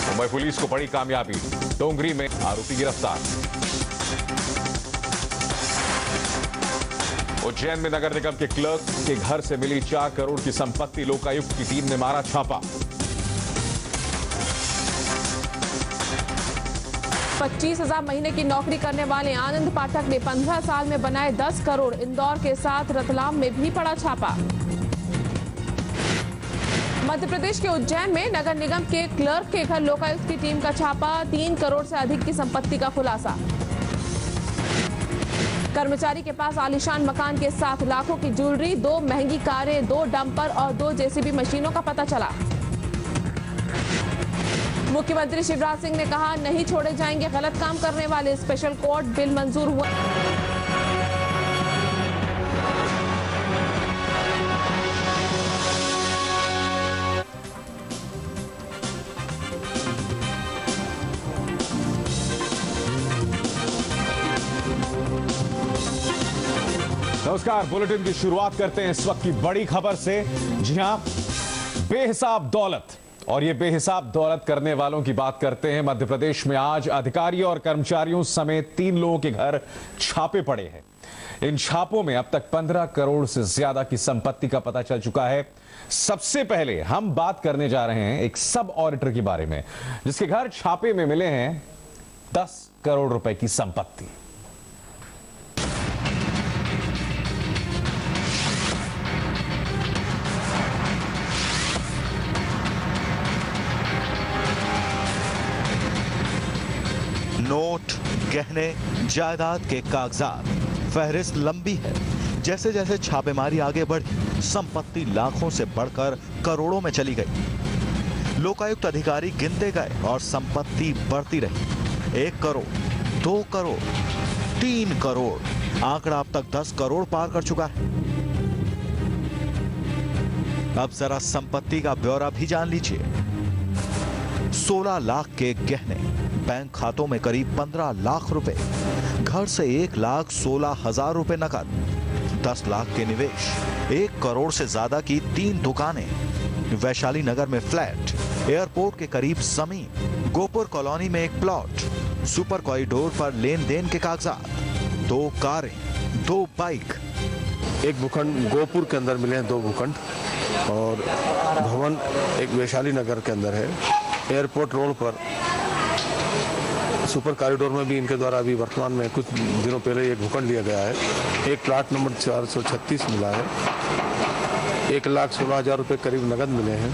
Mumbai police को बड़ी कामयाबी, डोंगरी में आरोपी गिरफ्तार। उज्जैन में नगर निगम के क्लर्क के घर से मिली 4 करोड़ की संपत्ति, लोकायुक्त की टीम ने मारा छापा। 25,000 महीने की नौकरी करने वाले आनंद पाठक ने 15 साल में बनाए 10 करोड़। इंदौर के साथ रतलाम में भी पड़ा छापा। मध्य प्रदेश के उज्जैन में नगर निगम के क्लर्क के घर लोकायुक्त की टीम का छापा, 3 करोड़ से अधिक की संपत्ति का खुलासा। कर्मचारी के पास आलीशान मकान के साथ लाखों की ज्वेलरी, 2 महंगी कारें, 2 डंपर और 2 जेसीबी मशीनों का पता चला। मुख्यमंत्री शिवराज सिंह ने कहा, नहीं छोड़े जाएंगे गलत काम करने वाले। स्पेशल कोर्ट बिल मंजूर हुआ। नमस्कार, बुलेटिन की शुरुआत करते हैं इस वक्त की बड़ी खबर से। जी हां, बेहिसाब दौलत, और ये बेहिसाब दौलत करने वालों की बात करते हैं। मध्य प्रदेश में आज अधिकारियों और कर्मचारियों समेत 3 लोगों के घर छापे पड़े हैं। इन छापों में अब तक 15 करोड़ से ज्यादा की संपत्ति का पता चल चुका है। सबसे पहले हम बात करने जा रहे हैं एक सब ऑडिटर के बारे में, जिसके घर छापे में मिले हैं 10 करोड़ रुपए की संपत्ति। नोट, गहने, जायदाद के कागजात, फहरिस्त लंबी है। जैसे जैसे छापेमारी आगे बढ़ी, संपत्ति लाखों से बढ़कर करोड़ों में चली गई। लोकायुक्त अधिकारी गिनते गए और संपत्ति बढ़ती रही। 1 करोड़, 2 करोड़, 3 करोड़, आंकड़ा अब तक 10 करोड़ पार कर चुका है। अब जरा संपत्ति का ब्यौरा भी जान लीजिए। 16 लाख के गहने, बैंक खातों में करीब 15 लाख रुपए, घर से 1,16,000 रुपए नकद, 10 लाख के निवेश, 1 करोड़ से ज्यादा की 3 दुकानें, वैशाली नगर में फ्लैट, एयरपोर्ट के करीब जमीन, गोपुर कॉलोनी में एक प्लॉट, सुपर कॉरिडोर पर लेन देन के कागजात, 2 कारें, 2 बाइक। एक भूखंड गोपुर के अंदर मिले हैं, 2 भूखंड, और भवन एक वैशाली नगर के अंदर है। एयरपोर्ट रोड पर सुपर कॉरिडोर में भी इनके द्वारा अभी वर्तमान में कुछ दिनों पहले एक भूखंड लिया गया है। एक प्लाट नंबर 436 मिला है। 1,16,000 रुपए करीब नगद मिले हैं।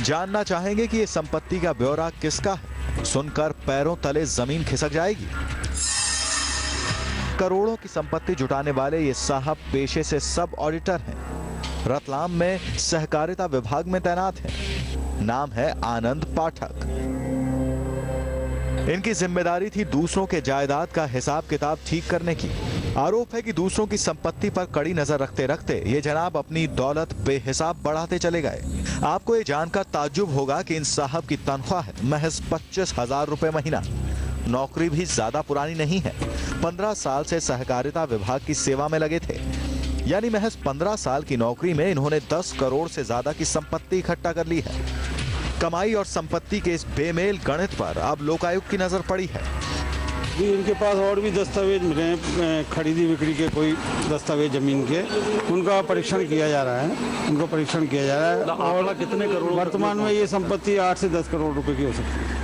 जानना चाहेंगे कि ये संपत्ति का ब्यौरा किसका है? सुनकर पैरों तले जमीन खिसक जाएगी। करोड़ों की संपत्ति जुटाने वाले ये साहब पेशे से सब ऑडिटर हैं। रतलाम में सहकारिता विभाग में तैनात हैं। नाम है आनंद पाठक। इनकी जिम्मेदारी थी दूसरों के जायदाद का हिसाब किताब ठीक करने की। आरोप है कि दूसरों की संपत्ति पर कड़ी नजर रखते रखते ये जनाब अपनी दौलत बेहिसाब बढ़ाते चले गए। आपको ये जानकर ताज्जुब होगा कि इन साहब की तनख्वाह है महज 25,000 रुपए महीना। नौकरी भी ज्यादा पुरानी नहीं है। 15 साल से सहकारिता विभाग की सेवा में लगे थे। यानी महज 15 साल की नौकरी में इन्होंने 10 करोड़ से ज्यादा की संपत्ति इकट्ठा कर ली है। कमाई और संपत्ति के इस बेमेल गणित पर अब लोकायुक्त की नजर पड़ी है। इनके पास और भी दस्तावेज मिले हैं, खरीदी बिक्री के कोई दस्तावेज जमीन के, उनका परीक्षण किया जा रहा है। उनको परीक्षण किया जा रहा है। और कितने करोड़ वर्तमान में ये संपत्ति 8 से 10 करोड़ रुपए की हो सकती है।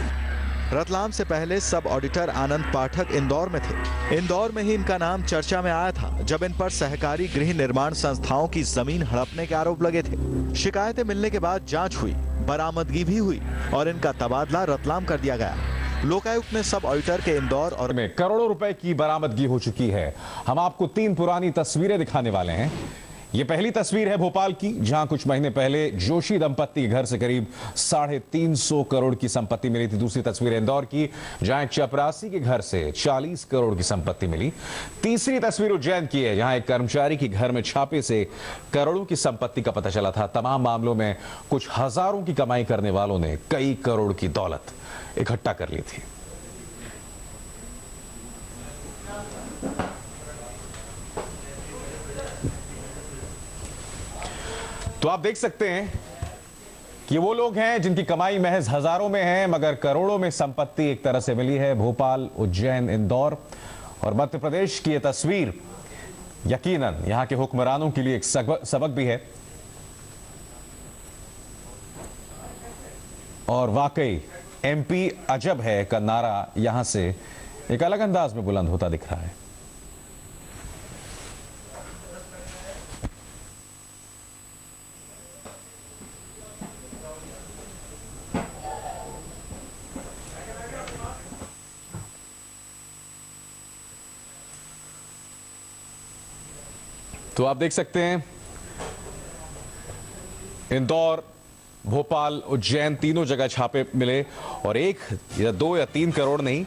रतलाम से पहले सब ऑडिटर आनंद पाठक इंदौर में थे। इंदौर में ही इनका नाम चर्चा में आया था जब इन पर सहकारी गृह निर्माण संस्थाओं की जमीन हड़पने के आरोप लगे थे। शिकायतें मिलने के बाद जांच हुई, बरामदगी भी हुई और इनका तबादला रतलाम कर दिया गया। लोकायुक्त ने सब ऑडिटर के इंदौर और में करोड़ों रुपए की बरामदगी हो चुकी है। हम आपको 3 पुरानी तस्वीरें दिखाने वाले हैं। ये पहली तस्वीर है भोपाल की, जहां कुछ महीने पहले जोशी दंपत्ति के घर से करीब 350 करोड़ की संपत्ति मिली थी। दूसरी तस्वीर इंदौर की, जहां एक चपरासी के घर से 40 करोड़ की संपत्ति मिली। तीसरी तस्वीर उज्जैन की है, जहां एक कर्मचारी के घर में छापे से करोड़ों की संपत्ति का पता चला था। तमाम मामलों में कुछ हजारों की कमाई करने वालों ने कई करोड़ की दौलत इकट्ठा कर ली थी। तो आप देख सकते हैं कि वो लोग हैं जिनकी कमाई महज हजारों में है, मगर करोड़ों में संपत्ति एक तरह से मिली है। भोपाल, उज्जैन, इंदौर और मध्य प्रदेश की यह तस्वीर यकीनन यहां के हुक्मरानों के लिए एक सबक भी है। और वाकई एमपी अजब है का नारा यहां से एक अलग अंदाज में बुलंद होता दिख रहा है। तो आप देख सकते हैं इंदौर, भोपाल, उज्जैन तीनों जगह छापे मिले और 1 या 2 या 3 करोड़ नहीं,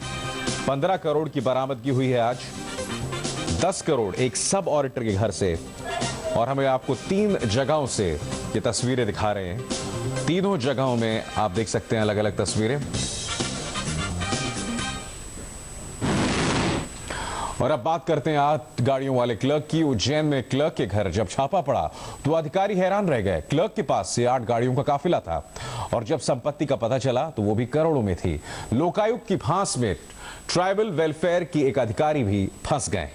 15 करोड़ की बरामदगी हुई है आज। 10 करोड़ एक सब ऑडिटर के घर से। और हमें आपको 3 जगहों से ये तस्वीरें दिखा रहे हैं। तीनों जगहों में आप देख सकते हैं अलग अलग तस्वीरें। और अब बात करते हैं 8 गाड़ियों वाले क्लर्क की। उज्जैन में क्लर्क के घर जब छापा पड़ा तो अधिकारी हैरान रह गए। क्लर्क के पास से 8 गाड़ियों का काफिला था और जब संपत्ति का पता चला तो वो भी करोड़ों में थी। लोकायुक्त की फांस में ट्राइबल वेलफेयर की एक अधिकारी भी फंस गए।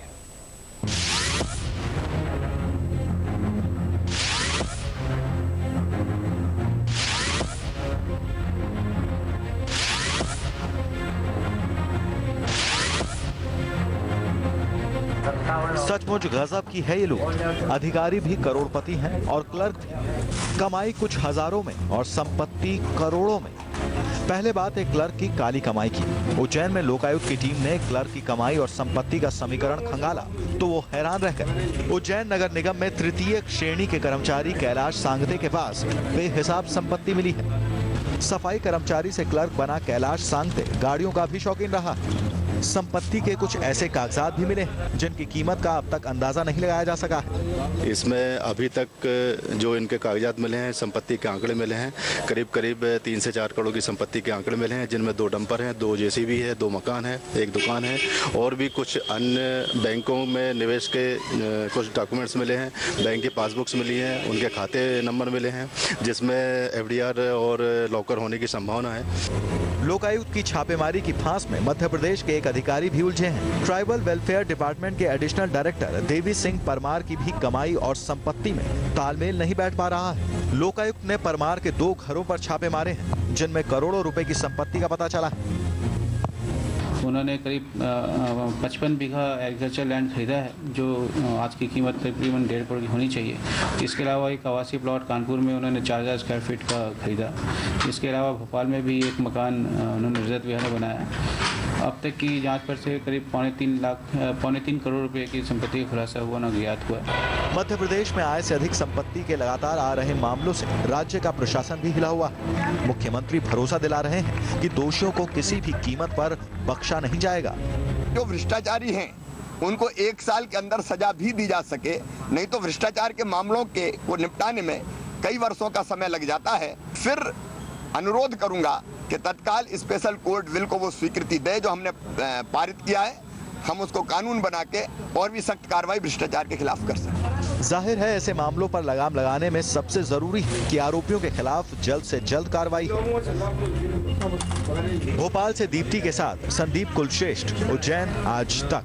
सचमुच गजब की है ये लोग। अधिकारी भी करोड़पति हैं और क्लर्क भी। कमाई कुछ हजारों में और संपत्ति करोड़ों में। पहले बात है क्लर्क की काली कमाई की। उज्जैन में लोकायुक्त की टीम ने क्लर्क की कमाई और संपत्ति का समीकरण खंगाला तो वो हैरान रह गए। उज्जैन नगर निगम में तृतीय श्रेणी के कर्मचारी कैलाश सांगते के पास बेहिसाब संपत्ति मिली है। सफाई कर्मचारी से क्लर्क बना कैलाश सांगते गाड़ियों का भी शौकीन रहा। संपत्ति के कुछ ऐसे कागजात भी मिले जिनकी कीमत का अब तक अंदाजा नहीं लगाया जा सका है। इसमें अभी तक जो इनके कागजात मिले हैं, संपत्ति के आंकड़े मिले हैं, करीब 3 से 4 करोड़ की संपत्ति के आंकड़े मिले हैं, जिनमें 2 डंपर हैं, 2 जेसीबी है, 2 मकान है, 1 दुकान है और भी कुछ अन्य बैंकों में निवेश के कुछ डॉक्यूमेंट्स मिले हैं। बैंक की पासबुक्स मिली हैं, उनके खाते नंबर मिले हैं जिसमें एफडीआर और लॉकर होने की संभावना है। लोकायुक्त की छापेमारी की फांस में मध्य प्रदेश के एक अधिकारी भी उलझे हैं। ट्राइबल वेलफेयर डिपार्टमेंट के एडिशनल डायरेक्टर देवी सिंह परमार की भी कमाई और संपत्ति में तालमेल नहीं बैठ पा रहा है। लोकायुक्त ने परमार के 2 घरों पर छापे मारे हैं जिनमें करोड़ों रुपए की संपत्ति का पता चला है। उन्होंने करीब 55 बीघा एग्रीकल्चर लैंड खरीदा है जो आज की कीमत तकरीबन 1.5 करोड़ की होनी चाहिए। इसके अलावा एक आवासीय प्लॉट कानपुर में उन्होंने 4000 स्क्वायर फीट का खरीदा। इसके अलावा भोपाल में भी एक मकान उन्होंने रजत विहार में बनाया। अब तक की जांच पर से करीब 3.5 करोड़ रुपए की संपत्ति का खुलासा हुआ न ज्ञात हुआ। मध्य प्रदेश में आय से अधिक संपत्ति के लगातार आ रहे मामलों से राज्य का प्रशासन भी हिला हुआ है। मुख्यमंत्री भरोसा दिला रहे हैं कि दोषियों को किसी भी कीमत पर बख्शा नहीं जाएगा। जो भ्रष्टाचारी हैं उनको 1 साल के अंदर सजा भी दी जा सके, नहीं तो भ्रष्टाचार के मामलों के को निपटाने में कई वर्षों का समय लग जाता है। फिर अनुरोध करूंगा कि तत्काल स्पेशल कोर्ट बिल को वो स्वीकृति दे जो हमने पारित किया है। हम उसको कानून बना के और भी सख्त कार्रवाई भ्रष्टाचार के खिलाफ कर सकते। जाहिर है ऐसे मामलों पर लगाम लगाने में सबसे जरूरी है कि आरोपियों के खिलाफ जल्द से जल्द कार्रवाई हो। भोपाल से दीप्ति के साथ संदीप कुलश्रेष्ठ, उज्जैन आज तक।